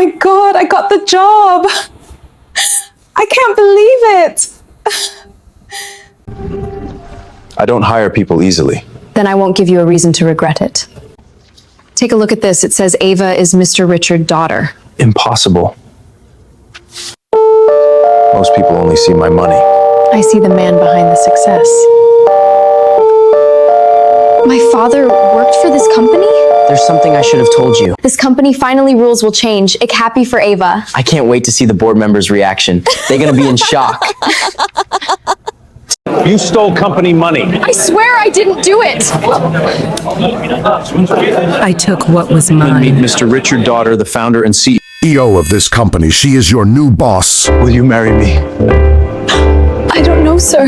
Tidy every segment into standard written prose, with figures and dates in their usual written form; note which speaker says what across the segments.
Speaker 1: my God, I got the job. I can't believe it.
Speaker 2: I don't hire people easily.
Speaker 3: Then I won't give you a reason to regret it. Take a look at this. It says Ava is Mr. Richard's daughter.
Speaker 2: Impossible. Most people only see my money.
Speaker 3: I see the man behind the success. My father worked for this company?
Speaker 4: There's something I should have told you.
Speaker 3: This company finally rules will change. Ik happy for Ava.
Speaker 4: I can't wait to see the board members' reaction. They're gonna be in shock.
Speaker 5: You stole company money.
Speaker 3: I swear I didn't do it.
Speaker 6: I took what was
Speaker 2: Meet
Speaker 6: mine.
Speaker 2: Mr. Richard Daughter, the founder and CEO
Speaker 7: of this company. She is your new boss.
Speaker 2: Will you marry me?
Speaker 3: I don't know, sir.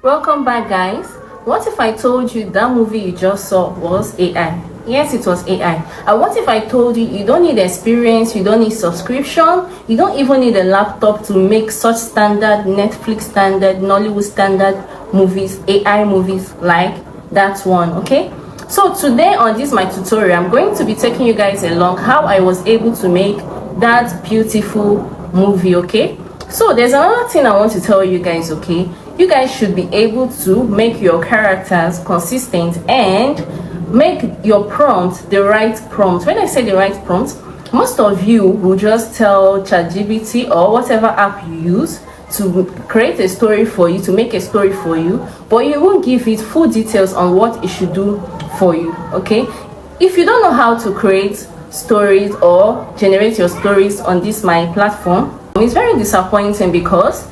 Speaker 8: Welcome back, guys. What if I told you that movie you just saw was AI? Yes, it was AI. And what if I told you you don't need experience, you don't need subscription, you don't even need a laptop to make such standard Netflix standard, Nollywood standard movies, AI movies like that one, okay? So today on this my tutorial, I'm going to be taking you guys along how I was able to make that beautiful movie, okay? So there's another thing I want to tell you guys, okay? You guys should be able to make your characters consistent and make your prompt the right prompt. When I say the right prompt, most of you will just tell ChatGPT or whatever app you use to create a story for you, to make a story for you, but you won't give it full details on what it should do for you, okay? If you don't know how to create stories or generate your stories on this my platform, it's very disappointing because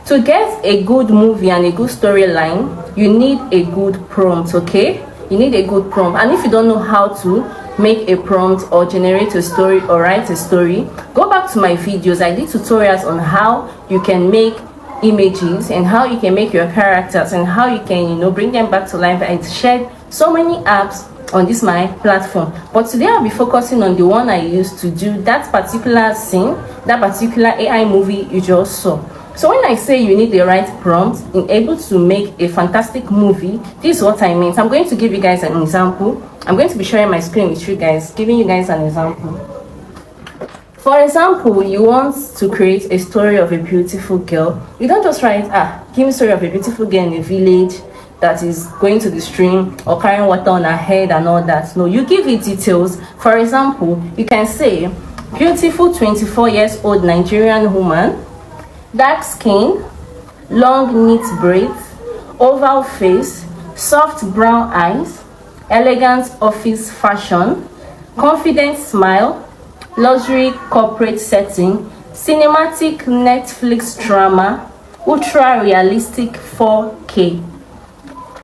Speaker 8: to get a good movie and a good storyline, you need a good prompt, okay? You need a good prompt. And if you don't know how to make a prompt or generate a story or write a story, go back to my videos. I did tutorials on how you can make images and how you can make your characters and how you can, you know, bring them back to life. I shared so many apps on this my platform, but today I'll be focusing on the one I used to do that particular scene, that particular AI movie you just saw. So when I say you need the right prompt in able to make a fantastic movie, this is what I mean. So I'm going to give you guys an example. I'm going to be sharing my screen with you guys, giving you guys an example. For example, you want to create a story of a beautiful girl. You don't just write, give me a story of a beautiful girl in a village that is going to the stream or carrying water on her head and all that. No, you give it details. For example, you can say, beautiful 24 years old Nigerian woman, dark skin, long neat braids, oval face, soft brown eyes, elegant office fashion, confident smile, luxury corporate setting, cinematic Netflix drama, ultra realistic 4K.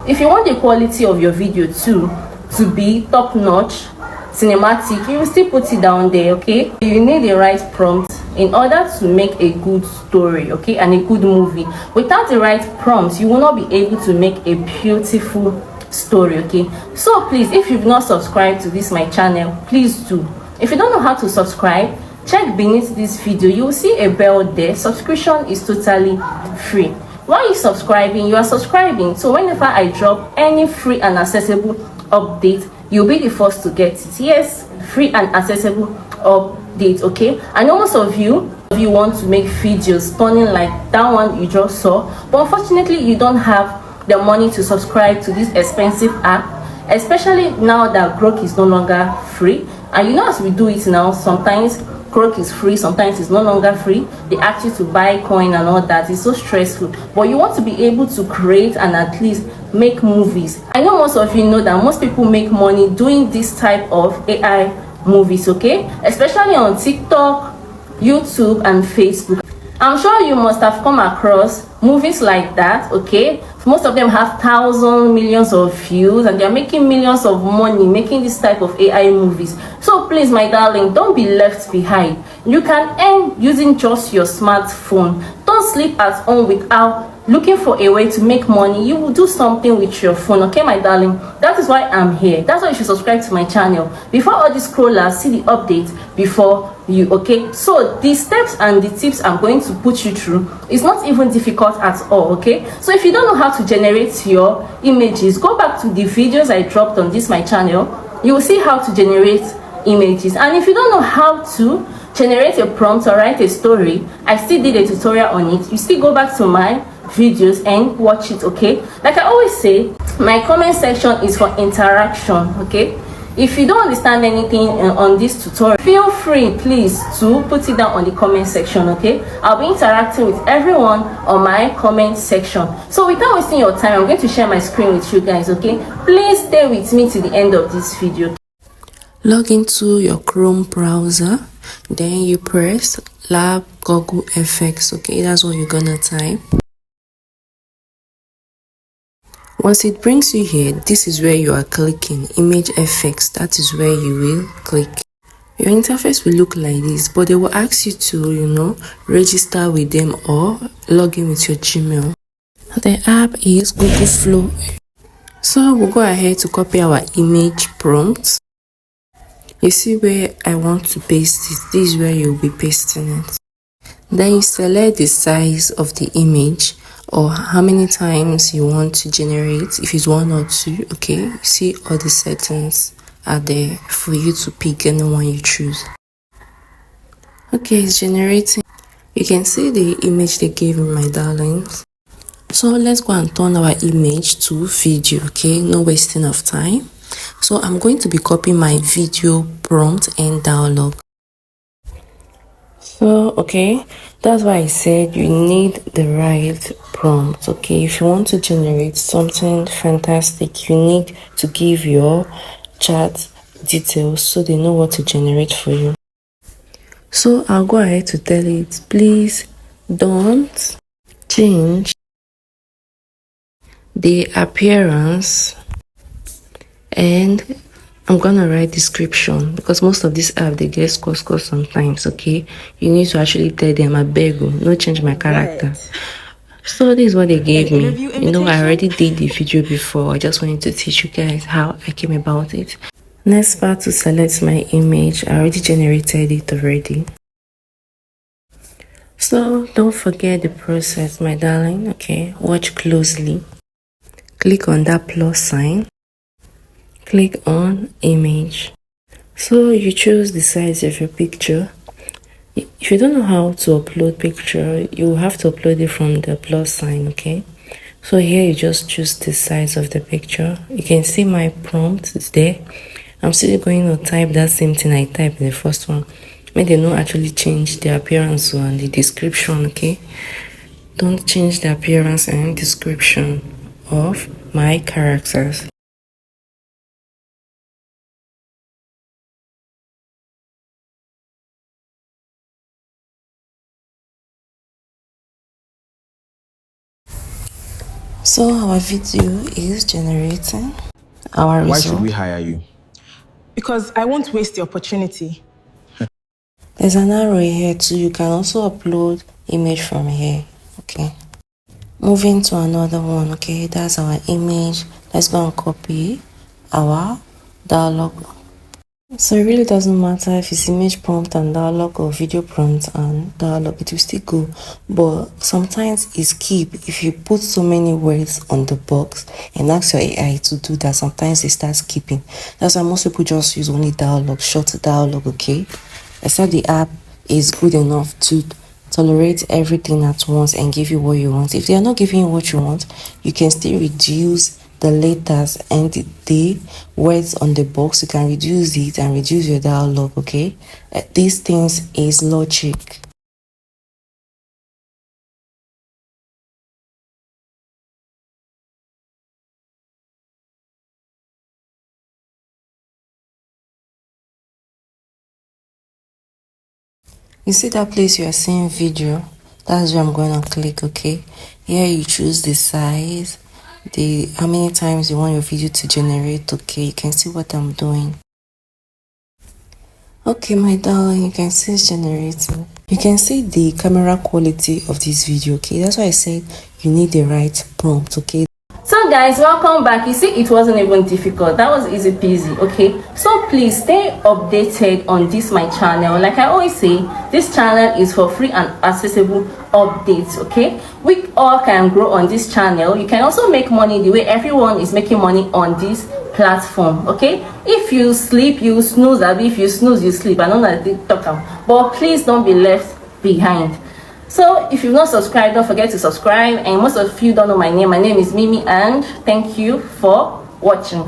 Speaker 8: If you want the quality of your video too to be top notch, cinematic, you will still put it down there, okay? You need the right prompt in order to make a good story, okay, and a good movie. Without the right prompts, you will not be able to make a beautiful story, okay? So please, if you've not subscribed to this my channel, please do. If you don't know how to subscribe, check beneath this video. You will see a bell there. Subscription is totally free. While you're subscribing, you are subscribing, so whenever I drop any free and accessible update, you'll be the first to get it. Yes, free and accessible update, okay? I know most of you want to make videos stunning like that one you just saw, but unfortunately you don't have the money to subscribe to this expensive app, especially now that Grok is no longer free. And you know, as we do it now, sometimes Grok is free, sometimes it's no longer free. They ask you to buy coin and all that. It's so stressful, but you want to be able to create and at least make movies. I know most of you know that most people make money doing this type of AI movies, okay, especially on TikTok, YouTube and Facebook. I'm sure you must have come across movies like that, okay? Most of them have thousands, millions of views, and they're making millions of money making this type of AI movies. So please, my darling, don't be left behind. You can earn using just your smartphone. Don't sleep at home without looking for a way to make money. You will do something with your phone, okay, my darling? That is why I'm here. That's why you should subscribe to my channel. Before all these scrollers see the update before you, okay? So the steps and the tips I'm going to put you through is not even difficult at all, okay? So if you don't know how to generate your images, go back to the videos I dropped on this my channel. You will see how to generate images. And if you don't know how to generate a prompt or write a story, I still did a tutorial on it. You still go back to my videos and watch it, okay? Like I always say, my comment section is for interaction, okay? If you don't understand anything on this tutorial, feel free please to put it down on the comment section, okay? I'll be interacting with everyone on my comment section. So without wasting your time, I'm going to share my screen with you guys, okay? Please stay with me to the end of this video.
Speaker 5: Log into your Chrome browser, then you press lab Google FX, okay? That's what you're gonna type. Once it brings you here, this is where you are clicking image effects. That is where you will click. Your interface will look like this, but they will ask you to, register with them or log in with your Gmail. The app is Google Flow. So we'll go ahead to copy our image prompt. You see where I want to paste it. This is where you'll be pasting it. Then you select the size of the image or how many times you want to generate, if it's 1 or 2, okay? You see all the settings are there for you to pick any one you choose. Okay, it's generating. You can see the image they gave me, my darlings. So let's go and turn our image to video, okay? No wasting of time. So I'm going to be copying my video prompt and dialogue. So, okay, that's why I said you need the right prompt, okay? If you want to generate something fantastic, you need to give your chat details so they know what to generate for you. So I'll go ahead to tell it, please don't change the appearance, and I'm gonna write description because most of this app they get score sometimes, okay? You need to actually tell them I beg you, no change my character. So this is what they gave me. I already did the video before. I just wanted to teach you guys how I came about it. Next part, to select my image. I already generated it already. So don't forget the process, my darling, okay? Watch closely. Click on that plus sign. Click on image. So you choose the size of your picture. If you don't know how to upload picture, you have to upload it from the plus sign, okay? So here you just choose the size of the picture. You can see my prompt is there. I'm still going to type that same thing I typed in the first one. Make them not actually change the appearance and the description, okay? Don't change the appearance and description of my characters. So our video is generating our result.
Speaker 2: Why should we hire you?
Speaker 6: Because I won't waste the opportunity.
Speaker 5: There's an arrow here too. You can also upload image from here, okay? Moving to another one, okay? That's our image. Let's go and copy our dialogue. So it really doesn't matter if it's image prompt and dialogue or video prompt and dialogue, it will still go. But sometimes it's keep if you put so many words on the box and ask your AI to do that, sometimes it starts skipping. That's why most people just use only dialogue, short dialogue, okay? Except the app is good enough to tolerate everything at once and give you what you want. If they are not giving you what you want, you can still reduce the letters and the words on the box. You can reduce it and reduce your dialogue, okay? These things is logic. You see that place you are seeing video? That's where I'm going to click, okay? Here you choose the size, how many times you want your video to generate, okay? You can see what I'm doing. Okay, my darling, you can see it's generating. You can see the camera quality of this video, okay? That's why I said you need the right prompt, okay?
Speaker 8: So guys, welcome back. You see, it wasn't even difficult. That was easy peasy, okay? So please stay updated on this my channel. Like I always say, this channel is for free and accessible updates, okay? We all can grow on this channel. You can also make money the way everyone is making money on this platform. Okay, if you sleep you snooze, abi if you snooze you sleep. I don't know TikTok am, but please don't be left behind. So if you've not subscribed, don't forget to subscribe. And most of you don't know my name is Mimi, and thank you for watching.